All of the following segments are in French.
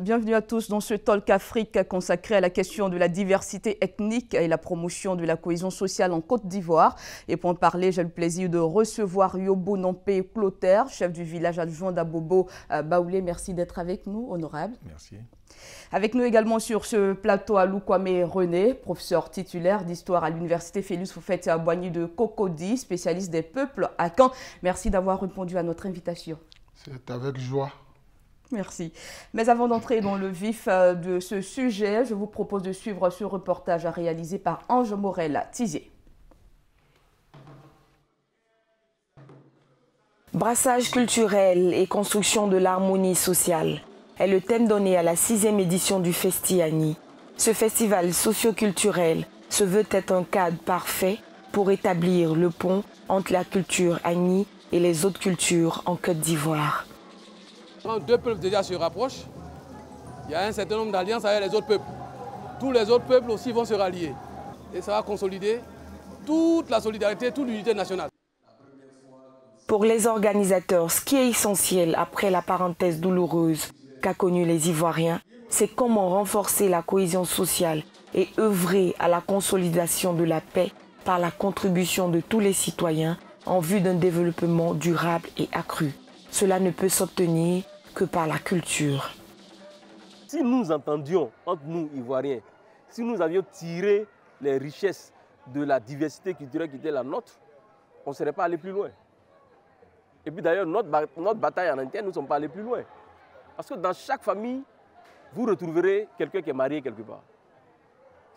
Bienvenue à tous dans ce Talk Afrique consacré à la question de la diversité ethnique et la promotion de la cohésion sociale en Côte d'Ivoire. Et pour en parler, j'ai le plaisir de recevoir Yobo Nampé Clotaire, chef du village adjoint d'Abobo Baoulé. Merci d'être avec nous, honorable. Merci. Avec nous également sur ce plateau Alou Kwame René, professeur titulaire d'histoire à l'université Félix Houphouët-Boigny de Cocody, spécialiste des peuples à Caen. Merci d'avoir répondu à notre invitation. C'est avec joie. Merci. Mais avant d'entrer dans le vif de ce sujet, je vous propose de suivre ce reportage réalisé par Ange Morel-Tizé. Brassage culturel et construction de l'harmonie sociale est le thème donné à la 6e édition du Festi-Agni. Ce festival socio-culturel se veut être un cadre parfait pour établir le pont entre la culture Agni et les autres cultures en Côte d'Ivoire. Quand deux peuples déjà se rapprochent, il y a un certain nombre d'alliances avec les autres peuples. Tous les autres peuples aussi vont se rallier. Et ça va consolider toute la solidarité, toute l'unité nationale. Pour les organisateurs, ce qui est essentiel après la parenthèse douloureuse qu'a connue les Ivoiriens, c'est comment renforcer la cohésion sociale et œuvrer à la consolidation de la paix par la contribution de tous les citoyens en vue d'un développement durable et accru. Cela ne peut s'obtenir que par la culture. Si nous entendions entre nous, Ivoiriens, si nous avions tiré les richesses de la diversité culturelle qui était la nôtre, on ne serait pas allé plus loin. Et puis d'ailleurs, notre bataille en interne, nous ne sommes pas allés plus loin. Parce que dans chaque famille, vous retrouverez quelqu'un qui est marié quelque part.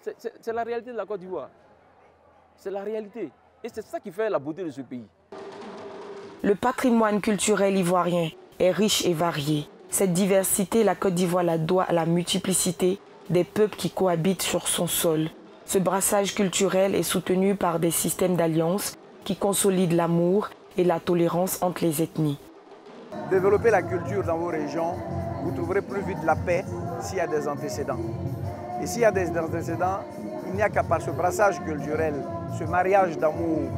C'est la réalité de la Côte d'Ivoire. C'est la réalité. Et c'est ça qui fait la beauté de ce pays. Le patrimoine culturel ivoirien est riche et varié. Cette diversité, la Côte d'Ivoire la doit à la multiplicité des peuples qui cohabitent sur son sol. Ce brassage culturel est soutenu par des systèmes d'alliance qui consolident l'amour et la tolérance entre les ethnies. Développer la culture dans vos régions, vous trouverez plus vite la paix s'il y a des antécédents. Et s'il y a des antécédents, il n'y a qu'à par ce brassage culturel, ce mariage d'amour,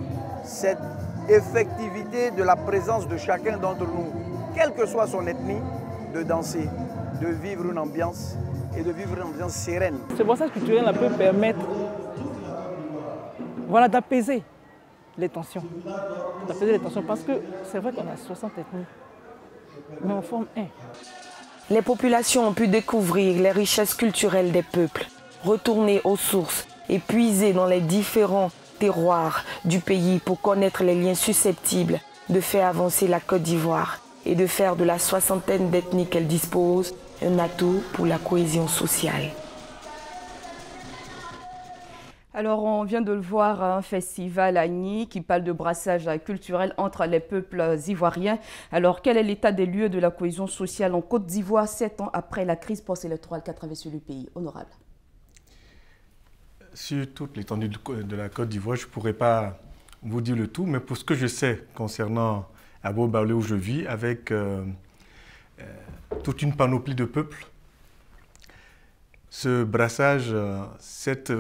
cette effectivité de la présence de chacun d'entre nous, quelle que soit son ethnie, de danser, de vivre une ambiance et de vivre une ambiance sereine. Ce brassage culturel peut permettre d'apaiser les tensions. Parce que c'est vrai qu'on a 60 ethnies, mais on forme un. Les populations ont pu découvrir les richesses culturelles des peuples, retourner aux sources et puiser dans les différents terroirs du pays pour connaître les liens susceptibles de faire avancer la Côte d'Ivoire et de faire de la soixantaine d'ethnies qu'elle dispose un atout pour la cohésion sociale. Alors, on vient de le voir, un festival Agni qui parle de brassage culturel entre les peuples ivoiriens. Alors, quel est l'état des lieux de la cohésion sociale en Côte d'Ivoire 7 ans après la crise post-électorale qu'a traversé le pays? Honorable. Sur toute l'étendue de la Côte d'Ivoire, je ne pourrais pas vous dire le tout, mais pour ce que je sais concernant Abobo Baoulé où je vis, avec toute une panoplie de peuples, ce brassage, cette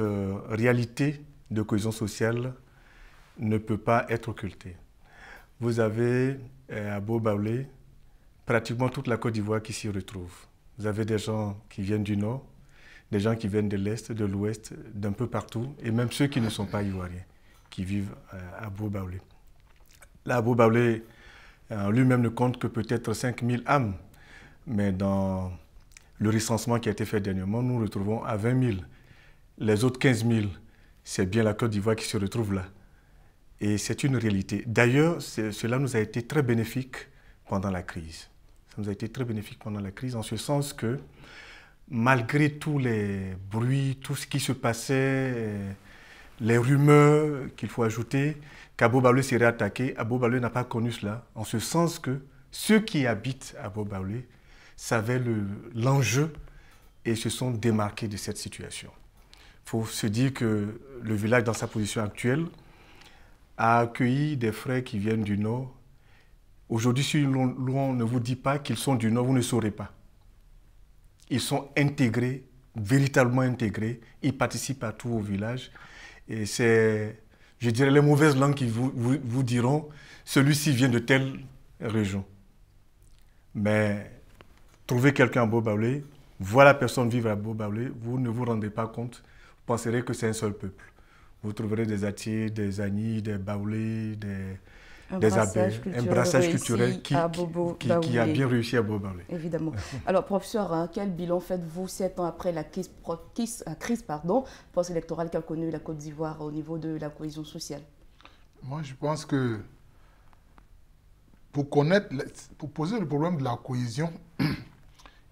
réalité de cohésion sociale ne peut pas être occultée. Vous avez à Abobo Baoulé pratiquement toute la Côte d'Ivoire qui s'y retrouve. Vous avez des gens qui viennent du nord, des gens qui viennent de l'est, de l'ouest, d'un peu partout, et même ceux qui ne sont pas ivoiriens, qui vivent à Abobo Baoulé. Là, Abobo Baoulé lui-même ne compte que peut-être 5000 âmes, mais dans le recensement qui a été fait dernièrement, nous nous retrouvons à 20 000. Les autres 15 000, c'est bien la Côte d'Ivoire qui se retrouve là. Et c'est une réalité. D'ailleurs, cela nous a été très bénéfique pendant la crise. Ça nous a été très bénéfique pendant la crise, en ce sens que, malgré tous les bruits, tout ce qui se passait, les rumeurs qu'il faut ajouter, qu'Abobo Baoulé serait attaqué, Abobo Baoulé n'a pas connu cela, en ce sens que ceux qui habitent à Abobo Baoulé savaient l'enjeu et se sont démarqués de cette situation. Il faut se dire que le village, dans sa position actuelle, a accueilli des frères qui viennent du Nord. Aujourd'hui, si l'on ne vous dit pas qu'ils sont du Nord, vous ne saurez pas. Ils sont intégrés, véritablement intégrés, ils participent à tout au village. Et c'est, je dirais, les mauvaises langues qui vous diront, celui-ci vient de telle région. Mais trouver quelqu'un à Abobo Baoulé, voir la personne vivre à Bobaoulé, vous ne vous rendez pas compte, vous penserez que c'est un seul peuple. Vous trouverez des Atiers, des Agnis, des Baoulés, des Abés, un brassage culturel qui a bien réussi à Bobaoulé. Évidemment. Alors, professeur, quel bilan faites-vous 7 ans après la crise post-électorale qu'a connue la Côte d'Ivoire au niveau de la cohésion sociale? Moi, je pense que pour poser le problème de la cohésion,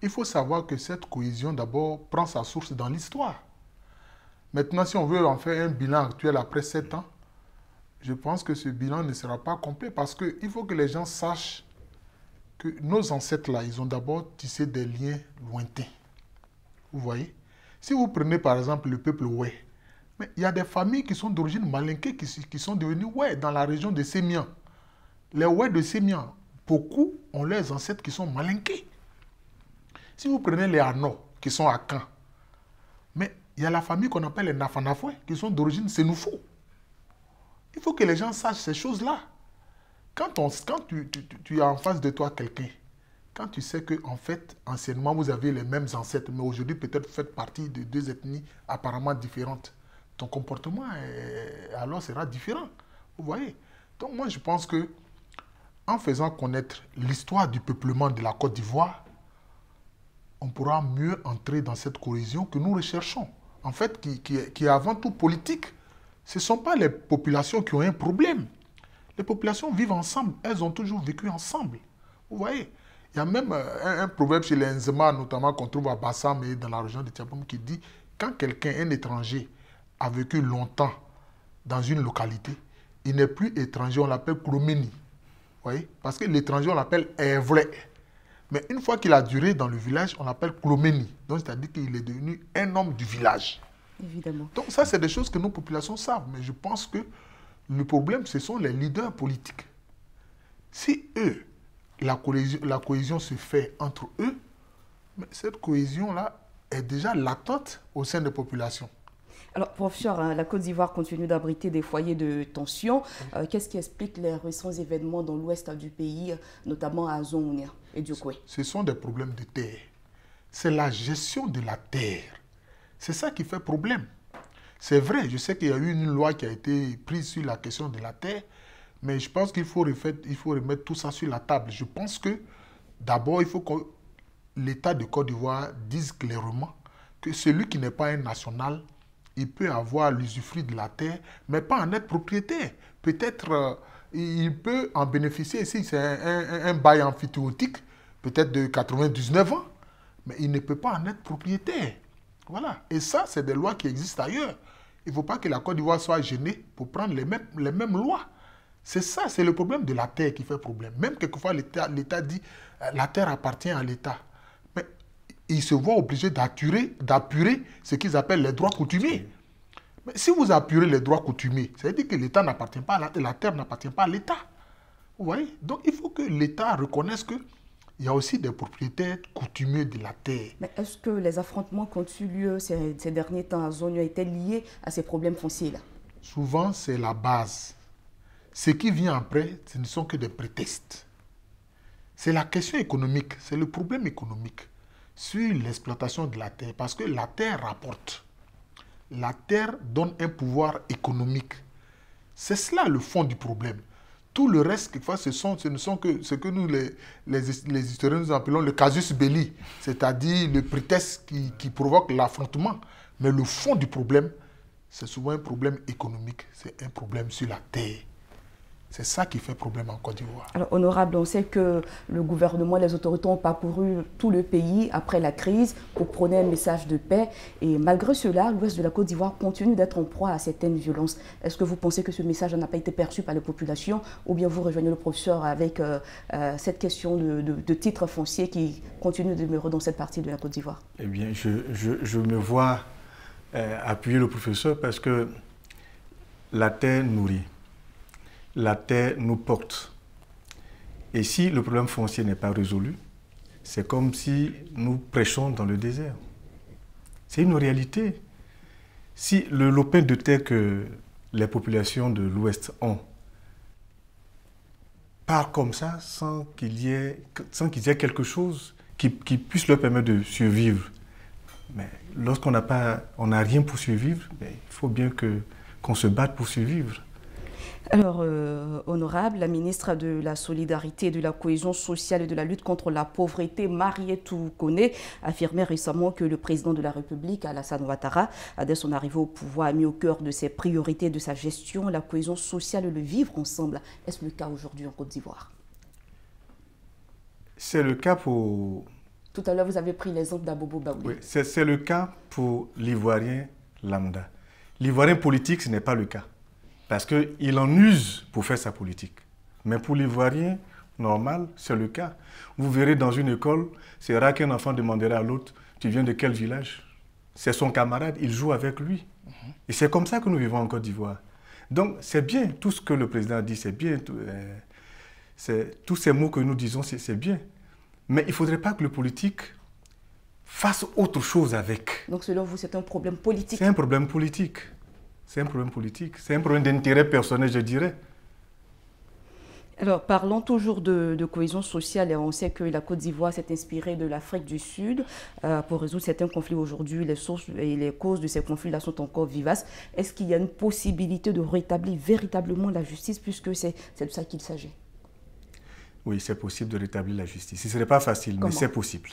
il faut savoir que cette cohésion, d'abord, prend sa source dans l'histoire. Maintenant, si on veut en faire un bilan actuel après 7 ans, je pense que ce bilan ne sera pas complet parce qu'il faut que les gens sachent que nos ancêtres-là, ils ont d'abord tissé des liens lointains. Vous voyez? Si vous prenez par exemple le peuple Oué, mais il y a des familles qui sont d'origine malinké qui sont devenues Oué dans la région de Sémian. Les Oué de Sémian, beaucoup ont leurs ancêtres qui sont malinqués. Si vous prenez les Ano, qui sont à Caen, mais il y a la famille qu'on appelle les Nafanafoué, qui sont d'origine Sénoufo. Il faut que les gens sachent ces choses-là. Quand tu as en face de toi quelqu'un, quand tu sais qu'en fait, anciennement, vous avez les mêmes ancêtres, mais aujourd'hui, peut-être vous faites partie de deux ethnies apparemment différentes, ton comportement alors sera différent. Vous voyez? Donc moi, je pense que en faisant connaître l'histoire du peuplement de la Côte d'Ivoire, on pourra mieux entrer dans cette cohésion que nous recherchons. En fait, qui est avant tout politique. Ce ne sont pas les populations qui ont un problème. Les populations vivent ensemble. Elles ont toujours vécu ensemble. Vous voyez? Il y a même un proverbe chez les Nzema, notamment qu'on trouve à Bassam et dans la région de Tiapoum, qui dit « Quand quelqu'un, un étranger, a vécu longtemps dans une localité, il n'est plus étranger, on l'appelle Kromeni. » Vous voyez? Parce que l'étranger, on l'appelle Evle. Mais une fois qu'il a duré dans le village, on l'appelle Kromeni. Donc, c'est-à-dire qu'il est devenu un homme du village. Évidemment. Donc ça, c'est des choses que nos populations savent. Mais je pense que le problème, ce sont les leaders politiques. Si eux, la cohésion se fait entre eux, mais cette cohésion-là est déjà latente au sein des populations. Alors, professeur, la Côte d'Ivoire continue d'abriter des foyers de tension. Qu'est-ce qui explique les récents événements dans l'ouest du pays, notamment à Zongonia et Djokwe? Ce sont des problèmes de terre. C'est la gestion de la terre. C'est ça qui fait problème. C'est vrai, je sais qu'il y a eu une loi qui a été prise sur la question de la terre, mais je pense qu'il faut remettre tout ça sur la table. Je pense que d'abord, il faut que l'État de Côte d'Ivoire dise clairement que celui qui n'est pas un national, il peut avoir l'usufruit de la terre, mais pas en être propriétaire. Peut-être il peut en bénéficier si c'est un bail amphithéotique, peut-être de 99 ans, mais il ne peut pas en être propriétaire. Voilà. Et ça, c'est des lois qui existent ailleurs. Il ne faut pas que la Côte d'Ivoire soit gênée pour prendre les mêmes lois. C'est ça, c'est le problème de la terre qui fait problème. Même quelquefois, l'État dit la terre appartient à l'État. Mais il se voit obligé d'apurer ce qu'ils appellent les droits coutumiers. Mais si vous apurez les droits coutumiers, ça veut dire que l'État n'appartient pas à la terre n'appartient pas à l'État. Vous voyez? Donc il faut que l'État reconnaisse que il y a aussi des propriétaires coutumiers de la terre. Mais est-ce que les affrontements qui ont eu lieu ces derniers temps à Zonio étaient liés à ces problèmes fonciers-là? Souvent, c'est la base. Ce qui vient après, ce ne sont que des prétextes. C'est la question économique, c'est le problème économique sur l'exploitation de la terre. Parce que la terre rapporte. La terre donne un pouvoir économique. C'est cela le fond du problème. Tout le reste, quelquefois, ce ne sont que ce que nous, les historiens, nous appelons le casus belli, c'est-à-dire le prétexte qui provoque l'affrontement. Mais le fond du problème, c'est souvent un problème économique, c'est un problème sur la terre. C'est ça qui fait problème en Côte d'Ivoire. Alors, honorable, on sait que le gouvernement et les autorités ont parcouru tout le pays après la crise pour prôner un message de paix. Et malgré cela, l'ouest de la Côte d'Ivoire continue d'être en proie à certaines violences. Est-ce que vous pensez que ce message n'a pas été perçu par les populations, ou bien vous rejoignez le professeur avec cette question de titres fonciers qui continue de demeurer dans cette partie de la Côte d'Ivoire? Eh bien, je me vois appuyer le professeur parce que la terre nourrit. La terre nous porte. Et si le problème foncier n'est pas résolu, c'est comme si nous prêchons dans le désert. C'est une réalité. Si le lopin de terre que les populations de l'Ouest ont part comme ça, sans qu'il y ait quelque chose qui puisse leur permettre de survivre Mais lorsqu'on n'a rien pour survivre, il faut bien qu'on se batte pour survivre. Alors, honorable, la ministre de la Solidarité, de la Cohésion sociale et de la lutte contre la pauvreté, Marietou Kone, affirmait récemment que le président de la République, Alassane Ouattara, dès son arrivée au pouvoir, a mis au cœur de ses priorités de sa gestion la cohésion sociale et le vivre ensemble. Est-ce le cas aujourd'hui en Côte d'Ivoire? C'est le cas pour... Tout à l'heure, vous avez pris l'exemple d'Abobo Baouli. Oui, c'est le cas pour l'Ivoirien lambda. L'Ivoirien politique, ce n'est pas le cas. Parce qu'il en use pour faire sa politique. Mais pour l'Ivoirien normal, c'est le cas. Vous verrez dans une école, c'est rare qu'un enfant demanderait à l'autre, tu viens de quel village? C'est son camarade, il joue avec lui. Et c'est comme ça que nous vivons en Côte d'Ivoire. Donc c'est bien, tout ce que le président a dit, c'est bien. Tous ces mots que nous disons, c'est bien. Mais il ne faudrait pas que le politique fasse autre chose avec. Donc selon vous, c'est un problème politique? C'est un problème politique. C'est un problème politique. C'est un problème d'intérêt personnel, je dirais. Alors, parlons toujours de cohésion sociale. Et on sait que la Côte d'Ivoire s'est inspirée de l'Afrique du Sud pour résoudre certains conflits aujourd'hui. Les sources et les causes de ces conflits-là sont encore vivaces. Est-ce qu'il y a une possibilité de rétablir véritablement la justice, puisque c'est de ça qu'il s'agit? Oui, c'est possible de rétablir la justice. Ce ne serait pas facile, Comment? mais c'est possible.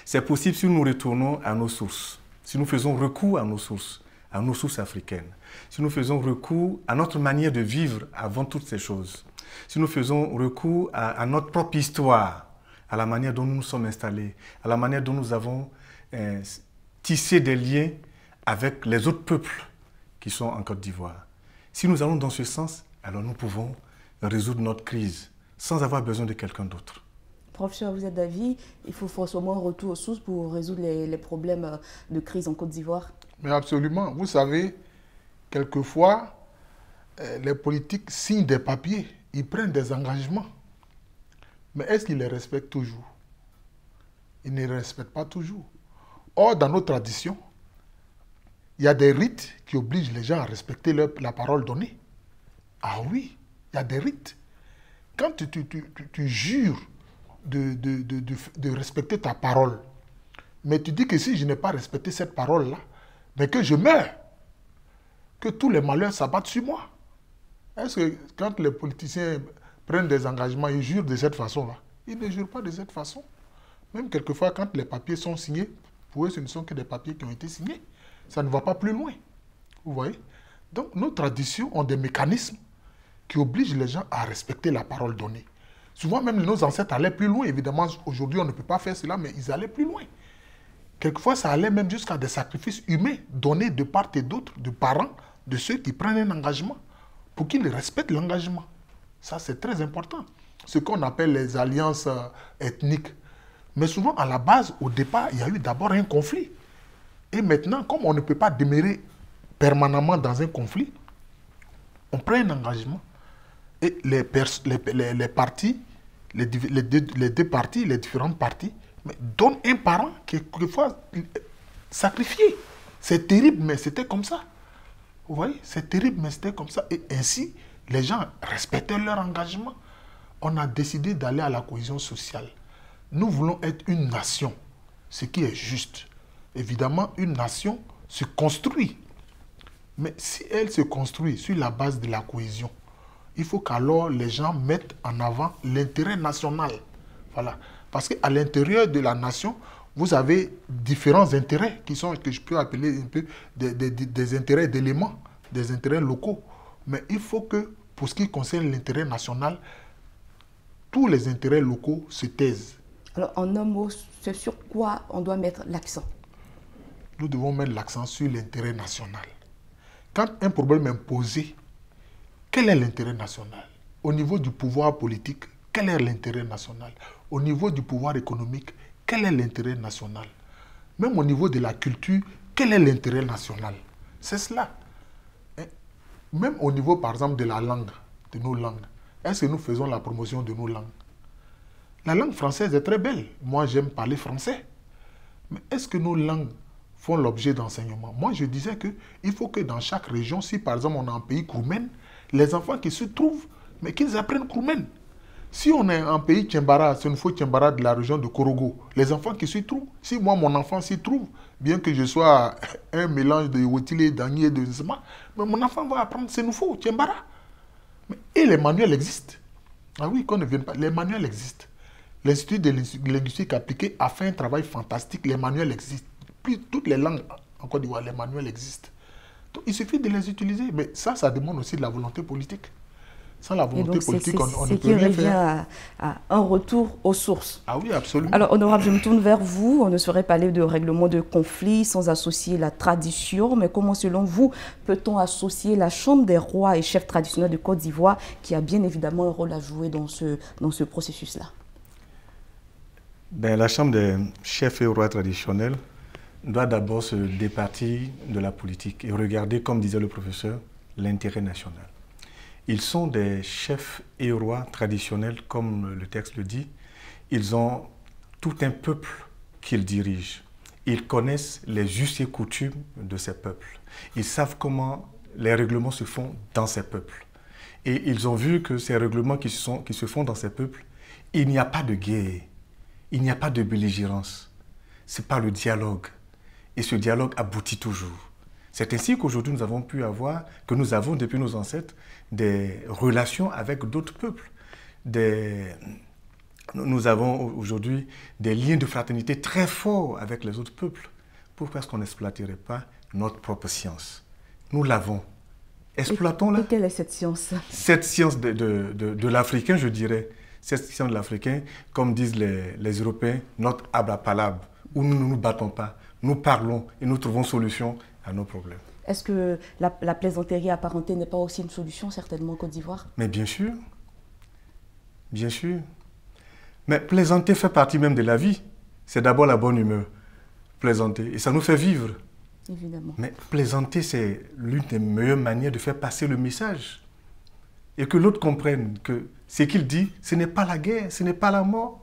C'est possible si nous retournons à nos sources, si nous faisons recours à nos sources africaines, si nous faisons recours à notre manière de vivre avant toutes ces choses, si nous faisons recours à notre propre histoire, à la manière dont nous nous sommes installés, à la manière dont nous avons tissé des liens avec les autres peuples qui sont en Côte d'Ivoire. Si nous allons dans ce sens, alors nous pouvons résoudre notre crise sans avoir besoin de quelqu'un d'autre. Professeur, vous êtes d'avis, il faut forcément un retour aux sources pour résoudre les problèmes de crise en Côte d'Ivoire? Mais absolument. Vous savez, quelquefois, les politiques signent des papiers, ils prennent des engagements. Mais est-ce qu'ils les respectent toujours? Ils ne les respectent pas toujours. Or, dans nos traditions, il y a des rites qui obligent les gens à respecter la parole donnée. Ah oui, il y a des rites. Quand tu jures de respecter ta parole, mais tu dis que si je n'ai pas respecté cette parole-là, mais que je meurs, que tous les malheurs s'abattent sur moi. Est-ce que quand les politiciens prennent des engagements, ils jurent de cette façon-là? Ils ne jurent pas de cette façon. Même quelquefois, quand les papiers sont signés, pour eux, ce ne sont que des papiers qui ont été signés. Ça ne va pas plus loin. Vous voyez? Donc, nos traditions ont des mécanismes qui obligent les gens à respecter la parole donnée. Souvent, même nos ancêtres allaient plus loin. Évidemment, aujourd'hui, on ne peut pas faire cela, mais ils allaient plus loin. Quelquefois, ça allait même jusqu'à des sacrifices humains donnés de part et d'autre, de parents, de ceux qui prennent un engagement, pour qu'ils respectent l'engagement. Ça, c'est très important. Ce qu'on appelle les alliances ethniques. Mais souvent, à la base, au départ, il y a eu d'abord un conflit. Et maintenant, comme on ne peut pas demeurer permanemment dans un conflit, on prend un engagement. Et les partis, les deux partis, les différentes parties, mais donnent un parent qui est quelquefois sacrifié. C'est terrible, mais c'était comme ça. Vous voyez, c'est terrible, mais c'était comme ça. Et ainsi, les gens respectaient leur engagement. On a décidé d'aller à la cohésion sociale. Nous voulons être une nation, ce qui est juste. Évidemment, une nation se construit. Mais si elle se construit sur la base de la cohésion, il faut qu'alors les gens mettent en avant l'intérêt national. Voilà. Parce qu'à l'intérieur de la nation, vous avez différents intérêts que je peux appeler un peu des intérêts d'éléments, des intérêts locaux. Mais il faut que, pour ce qui concerne l'intérêt national, tous les intérêts locaux se taisent. Alors, en un mot, c'est sur quoi on doit mettre l'accent? Nous devons mettre l'accent sur l'intérêt national. Quand un problème est posé, quel est l'intérêt national? Au niveau du pouvoir politique, quel est l'intérêt national? Au niveau du pouvoir économique, quel est l'intérêt national? Même au niveau de la culture, quel est l'intérêt national? C'est cela. Même au niveau, par exemple, de la langue, de nos langues, est-ce que nous faisons la promotion de nos langues? La langue française est très belle. Moi, j'aime parler français. Mais est-ce que nos langues font l'objet d'enseignement? Moi, je disais qu'il faut que dans chaque région, si par exemple on a un pays Kroumen, les enfants qui se trouvent, mais qu'ils apprennent Kroumen. Si on est un pays Tchembara, c'est une fois Tchembara de la région de Korogo, les enfants qui s'y trouvent, si moi mon enfant s'y trouve, bien que je sois un mélange de Wotile, d'Agni et de Zema, mais mon enfant va apprendre Sénoufo, Tchembara. Et les manuels existent. Ah oui, qu'on ne vienne pas. Les manuels existent. L'Institut de linguistique appliquée a fait un travail fantastique. Les manuels existent. Puis toutes les langues en Côte d'Ivoire, les manuels existent. Donc, il suffit de les utiliser. Mais ça demande aussi de la volonté politique. Sans la volonté politique, on ne peut rien faire. À un retour aux sources. Ah oui, absolument. Alors, honorable, je me tourne vers vous. On ne saurait parler de règlement de conflit sans associer la tradition. Mais comment, selon vous, peut-on associer la Chambre des rois et chefs traditionnels de Côte d'Ivoire, qui a bien évidemment un rôle à jouer dans ce processus-là? La Chambre des chefs et rois traditionnels doit d'abord se départir de la politique et regarder, comme disait le professeur, l'intérêt national. Ils sont des chefs et rois traditionnels, comme le texte le dit. Ils ont tout un peuple qu'ils dirigent. Ils connaissent les us et coutumes de ces peuples. Ils savent comment les règlements se font dans ces peuples. Et ils ont vu que ces règlements qui se font dans ces peuples, il n'y a pas de guerre, il n'y a pas de belligérance. C'est par le dialogue. Et ce dialogue aboutit toujours. C'est ainsi qu'aujourd'hui nous avons pu avoir, que nous avons depuis nos ancêtres, des relations avec d'autres peuples. Nous avons aujourd'hui des liens de fraternité très forts avec les autres peuples. Pourquoi est-ce qu'on n'exploiterait pas notre propre science? Nous l'avons. Exploitons-la. Et quelle est cette science? Cette science de l'Africain, je dirais. Cette science de l'Africain, comme disent les Européens, notre abrapalabre, où nous ne nous battons pas. Nous parlons et nous trouvons solution à nos problèmes. Est-ce que la plaisanterie apparentée n'est pas aussi une solution, certainement, en Côte d'Ivoire? Mais bien sûr. Bien sûr. Mais plaisanter fait partie même de la vie. C'est d'abord la bonne humeur. Plaisanter. Et ça nous fait vivre. Évidemment. Mais plaisanter, c'est l'une des meilleures manières de faire passer le message. Et que l'autre comprenne que ce qu'il dit, ce n'est pas la guerre, ce n'est pas la mort.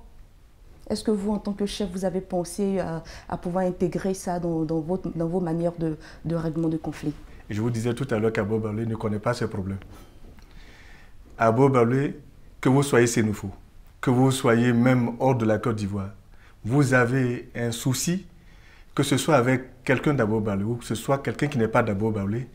Est-ce que vous, en tant que chef, vous avez pensé à pouvoir intégrer ça dans vos manières de règlement de conflit? Je vous disais tout à l'heure qu'Abo Balé ne connaît pas ces problèmes. Abo Balé, que vous soyez Sénoufo, que vous soyez même hors de la Côte d'Ivoire, vous avez un souci, que ce soit avec quelqu'un d'Abo Balé ou que ce soit quelqu'un qui n'est pas d'Abo Balé,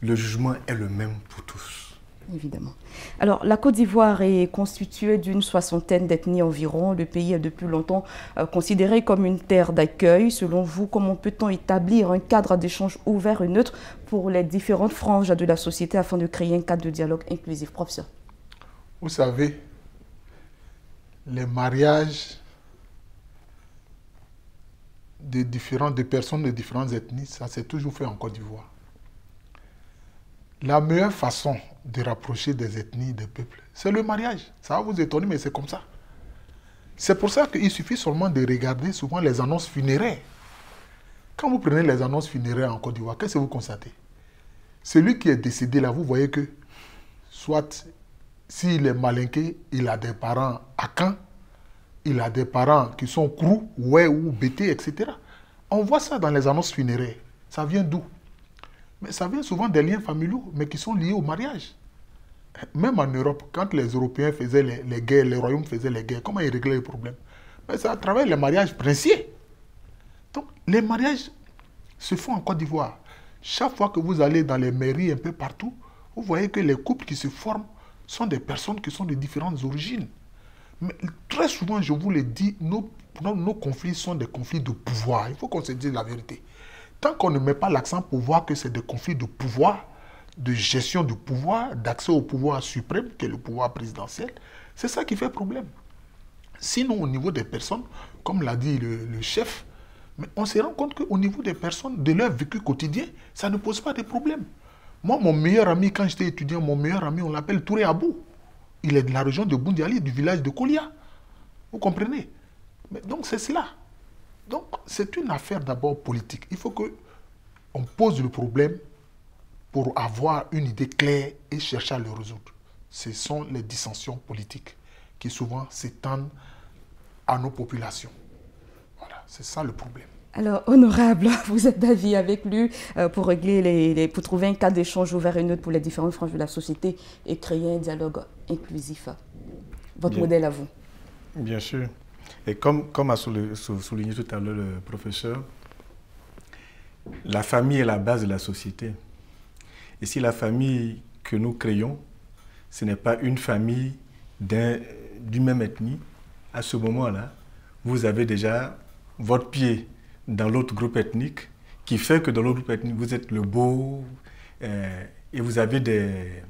le jugement est le même pour tous. Évidemment. Alors, la Côte d'Ivoire est constituée d'une 60aine d'ethnies environ. Le pays est depuis longtemps considéré comme une terre d'accueil. Selon vous, comment peut-on établir un cadre d'échange ouvert et neutre pour les différentes franges de la société afin de créer un cadre de dialogue inclusif? Professeur. Vous savez, les mariages de personnes de différentes ethnies, ça s'est toujours fait en Côte d'Ivoire. La meilleure façon de rapprocher des ethnies, des peuples, c'est le mariage. Ça va vous étonner, mais c'est comme ça. C'est pour ça qu'il suffit seulement de regarder souvent les annonces funéraires. Quand vous prenez les annonces funéraires en Côte d'Ivoire, qu'est-ce que vous constatez? Celui qui est décédé là, vous voyez que, soit s'il est malinqué, il a des parents à Caen, il a des parents qui sont Krou, Oué ou Bété, etc. On voit ça dans les annonces funéraires. Ça vient d'où? Mais ça vient souvent des liens familiaux, mais qui sont liés au mariage. Même en Europe, quand les Européens faisaient les guerres, les royaumes faisaient les guerres, comment ils réglaient les problèmes? Mais c'est à travers les mariages princiers. Donc, les mariages se font en Côte d'Ivoire. Chaque fois que vous allez dans les mairies un peu partout, vous voyez que les couples qui se forment sont des personnes qui sont de différentes origines. Mais très souvent, je vous le dis, nos conflits sont des conflits de pouvoir. Il faut qu'on se dise la vérité. Tant qu'on ne met pas l'accent pour voir que c'est des conflits de pouvoir, de gestion du pouvoir, d'accès au pouvoir suprême, qui est le pouvoir présidentiel, c'est ça qui fait problème. Sinon, au niveau des personnes, comme l'a dit le chef, mais on se rend compte qu'au niveau des personnes, de leur vécu quotidien, ça ne pose pas de problème. Moi, mon meilleur ami, quand j'étais étudiant, mon meilleur ami, on l'appelle Touré Abou. Il est de la région de Boundiali, du village de Kolia. Vous comprenez? Mais donc, c'est cela. Donc, c'est une affaire d'abord politique. Il faut qu'on pose le problème pour avoir une idée claire et chercher à le résoudre. Ce sont les dissensions politiques qui souvent s'étendent à nos populations. Voilà, c'est ça le problème. Alors, honorable, vous êtes d'avis avec lui pour régler pour trouver un cadre d'échange ouvert et neutre pour les différentes franges de la société et créer un dialogue inclusif? votre modèle à vous? Bien sûr. Et comme a souligné tout à l'heure le professeur, la famille est la base de la société. Et si la famille que nous créons, ce n'est pas une famille d'une même ethnie, à ce moment-là, vous avez déjà votre pied dans l'autre groupe ethnique, qui fait que dans l'autre groupe ethnique, vous êtes le beau et vous avez des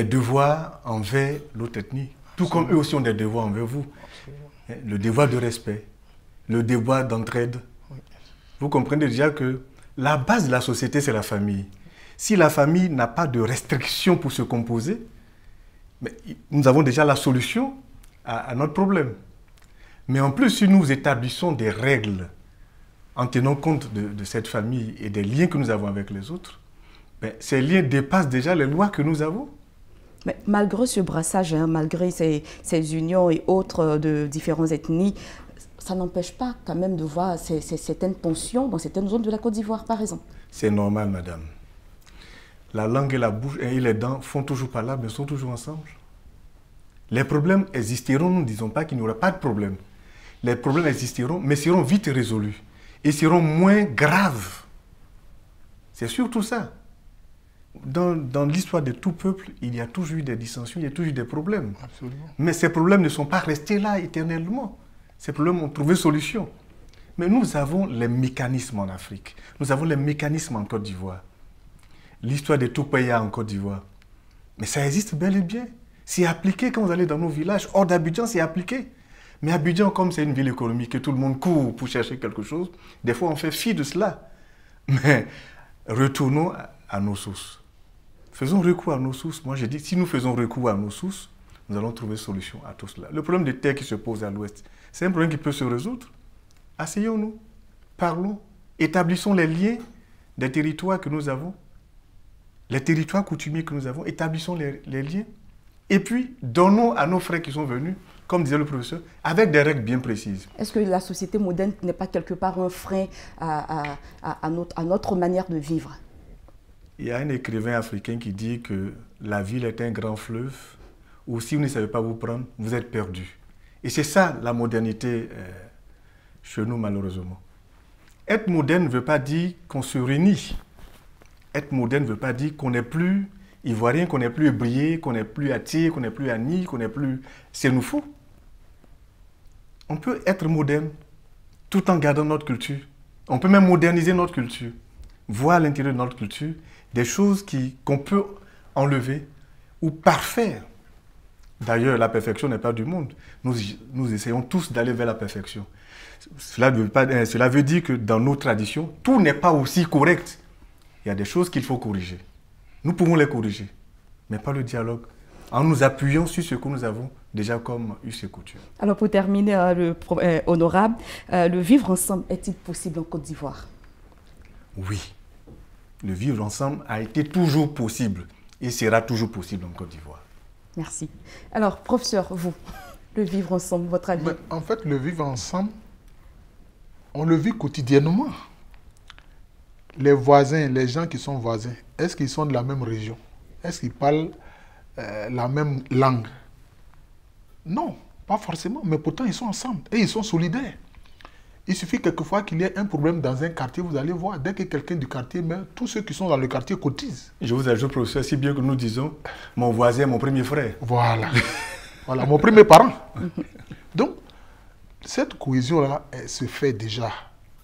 devoirs envers l'autre ethnie, tout comme eux aussi ont des devoirs envers vous. Le devoir de respect, le devoir d'entraide. Vous comprenez déjà que la base de la société, c'est la famille. Si la famille n'a pas de restrictions pour se composer, mais nous avons déjà la solution à notre problème. Mais en plus, si nous établissons des règles en tenant compte de cette famille et des liens que nous avons avec les autres, ben, ces liens dépassent déjà les lois que nous avons. Mais malgré ce brassage, malgré ces unions et autres de différentes ethnies, ça n'empêche pas quand même de voir certaines tensions dans certaines zones de la Côte d'Ivoire, par exemple. C'est normal, madame. La langue et la bouche et les dents font toujours parler, mais sont toujours ensemble. Les problèmes existeront, nous ne disons pas qu'il n'y aura pas de problème. Les problèmes existeront, mais seront vite résolus et seront moins graves. C'est surtout ça. Dans l'histoire de tout peuple, il y a toujours eu des dissensions, il y a toujours eu des problèmes. Absolument. Mais ces problèmes ne sont pas restés là éternellement. Ces problèmes ont trouvé solution. Mais nous avons les mécanismes en Afrique. Nous avons les mécanismes en Côte d'Ivoire. L'histoire des Toupaya en Côte d'Ivoire. Mais ça existe bel et bien. C'est appliqué quand vous allez dans nos villages. Hors d'Abidjan, c'est appliqué. Mais Abidjan, comme c'est une ville économique et tout le monde court pour chercher quelque chose, des fois on fait fi de cela. Mais retournons à nos sources. Faisons recours à nos sources. Moi, j'ai dit, si nous faisons recours à nos sources, nous allons trouver solution à tout cela. Le problème des terres qui se pose à l'ouest, c'est un problème qui peut se résoudre. Asseyons-nous, parlons, établissons les liens des territoires que nous avons, les territoires coutumiers que nous avons, établissons les liens. Et puis, donnons à nos frères qui sont venus, comme disait le professeur, avec des règles bien précises. Est-ce que la société moderne n'est pas quelque part un frein à notre manière de vivre? Il y a un écrivain africain qui dit que la ville est un grand fleuve où si vous ne savez pas vous prendre, vous êtes perdu. Et c'est ça la modernité chez nous, malheureusement. Être moderne ne veut pas dire qu'on se réunit. Être moderne ne veut pas dire qu'on n'est plus ivoirien, qu'on n'est plus ébrié, qu'on n'est plus attié, qu'on n'est plus ani, qu'on n'est plus... C'est nous fou. On peut être moderne tout en gardant notre culture. On peut même moderniser notre culture. Voir à l'intérieur de notre culture des choses qu'on peut enlever ou parfaire. D'ailleurs, la perfection n'est pas du monde. Nous essayons tous d'aller vers la perfection. Cela veut dire que dans nos traditions, tout n'est pas aussi correct. Il y a des choses qu'il faut corriger. Nous pouvons les corriger, mais pas le dialogue, en nous appuyant sur ce que nous avons déjà comme us et coutumes. Alors pour terminer, honorable, le vivre ensemble est-il possible en Côte d'Ivoire? Oui, le vivre ensemble a été toujours possible et sera toujours possible en Côte d'Ivoire. Merci. Alors, professeur, vous, le vivre ensemble, votre avis? En fait, le vivre ensemble, on le vit quotidiennement. Les voisins, les gens qui sont voisins, est-ce qu'ils sont de la même région? Est-ce qu'ils parlent la même langue? Non, pas forcément, mais pourtant ils sont ensemble et ils sont solidaires. Il suffit quelquefois qu'il y ait un problème dans un quartier, vous allez voir, dès que quelqu'un du quartier meurt, tous ceux qui sont dans le quartier cotisent. Je vous ajoute, professeur, si bien que nous disons, mon voisin est mon premier frère. Voilà, voilà, mon premier parent. Donc, cette cohésion-là, elle se fait déjà.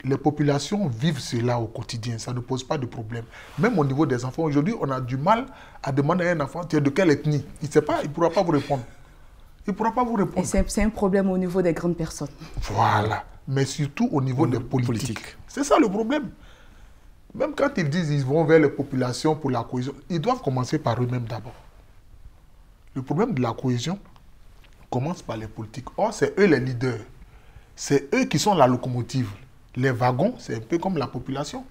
Les populations vivent cela au quotidien, ça ne pose pas de problème. Même au niveau des enfants, aujourd'hui, on a du mal à demander à un enfant, tu es de quelle ethnie? Il ne sait pas, il ne pourra pas vous répondre. Il ne pourra pas vous répondre. Et c'est un problème au niveau des grandes personnes. Voilà, mais surtout au niveau des politiques. C'est ça le problème. Même quand ils disent qu'ils vont vers les populations pour la cohésion, ils doivent commencer par eux-mêmes d'abord. Le problème de la cohésion commence par les politiques. Or, c'est eux les leaders. C'est eux qui sont la locomotive. Les wagons, c'est un peu comme la population.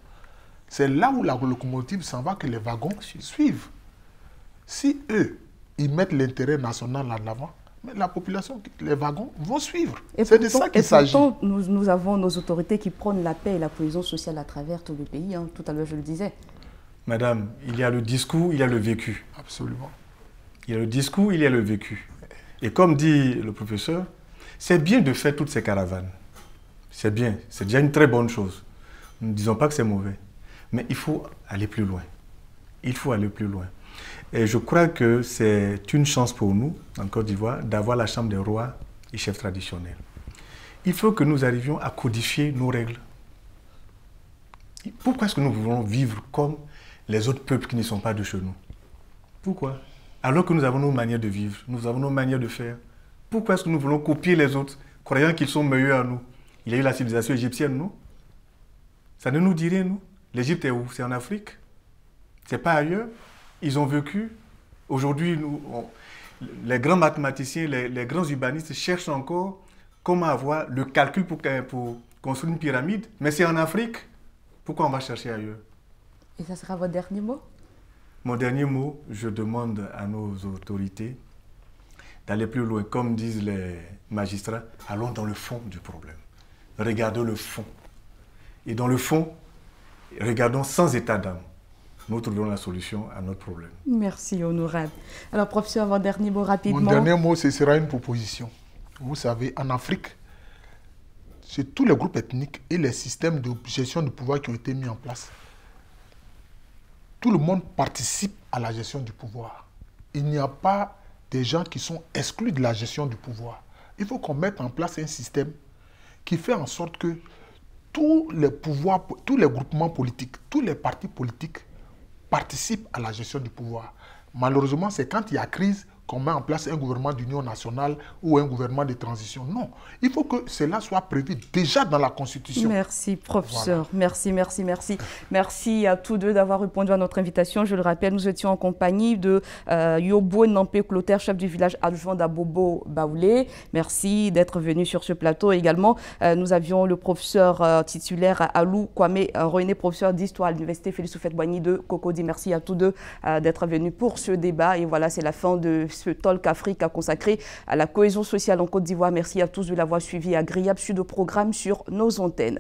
C'est là où la locomotive s'en va que les wagons suivent. Si eux, ils mettent l'intérêt national en avant, mais la population, les wagons vont suivre. C'est de ça qu'il s'agit. Nous avons nos autorités qui prônent la paix et la cohésion sociale à travers tout le pays. Tout à l'heure, je le disais. Madame, il y a le discours, il y a le vécu. Absolument. Il y a le discours, il y a le vécu. Et comme dit le professeur, c'est bien de faire toutes ces caravanes. C'est bien, c'est déjà une très bonne chose. Nous ne disons pas que c'est mauvais. Mais il faut aller plus loin. Il faut aller plus loin. Et je crois que c'est une chance pour nous, en Côte d'Ivoire, d'avoir la Chambre des rois et chefs traditionnels. Il faut que nous arrivions à codifier nos règles. Pourquoi est-ce que nous voulons vivre comme les autres peuples qui ne sont pas de chez nous? Pourquoi? Alors que nous avons nos manières de vivre, nous avons nos manières de faire. Pourquoi est-ce que nous voulons copier les autres, croyant qu'ils sont meilleurs à nous? Il y a eu la civilisation égyptienne, non? Ça ne nous dit rien, nous. L'Égypte est où? C'est en Afrique. C'est pas ailleurs. Ils ont vécu. Aujourd'hui, les grands mathématiciens, les grands urbanistes cherchent encore comment avoir le calcul pour construire une pyramide. Mais c'est en Afrique. Pourquoi on va chercher ailleurs? Et ça sera votre dernier mot? Mon dernier mot, je demande à nos autorités d'aller plus loin. Comme disent les magistrats, allons dans le fond du problème. Regardons le fond. Et dans le fond, regardons sans état d'âme. Nous trouverons la solution à notre problème. Merci, honorable. Alors, professeur, votre dernier mot rapidement. Mon dernier mot, ce sera une proposition. Vous savez, en Afrique, c'est tous les groupes ethniques et les systèmes de gestion du pouvoir qui ont été mis en place. Tout le monde participe à la gestion du pouvoir. Il n'y a pas des gens qui sont exclus de la gestion du pouvoir. Il faut qu'on mette en place un système qui fait en sorte que tous les pouvoirs, tous les groupements politiques, tous les partis politiques participent à la gestion du pouvoir. Malheureusement, c'est quand il y a crise qu'on met en place un gouvernement d'union nationale ou un gouvernement de transition. Non, il faut que cela soit prévu déjà dans la Constitution. Merci, professeur. Voilà. Merci. Merci à tous deux d'avoir répondu à notre invitation. Je le rappelle, nous étions en compagnie de Yobo Nampé Clotaire, chef du village adjoint d'Abobo Baoulé. Merci d'être venu sur ce plateau. Également, nous avions le professeur titulaire Alou Kwame René, professeur d'histoire à l'université Félix Houphouët-Boigny de Cocody. Merci à tous deux d'être venus pour ce débat. Et voilà, c'est la fin de ce Talk Afrique consacré à la cohésion sociale en Côte d'Ivoire. Merci à tous de l'avoir suivi. Agréable suite de programme sur nos antennes.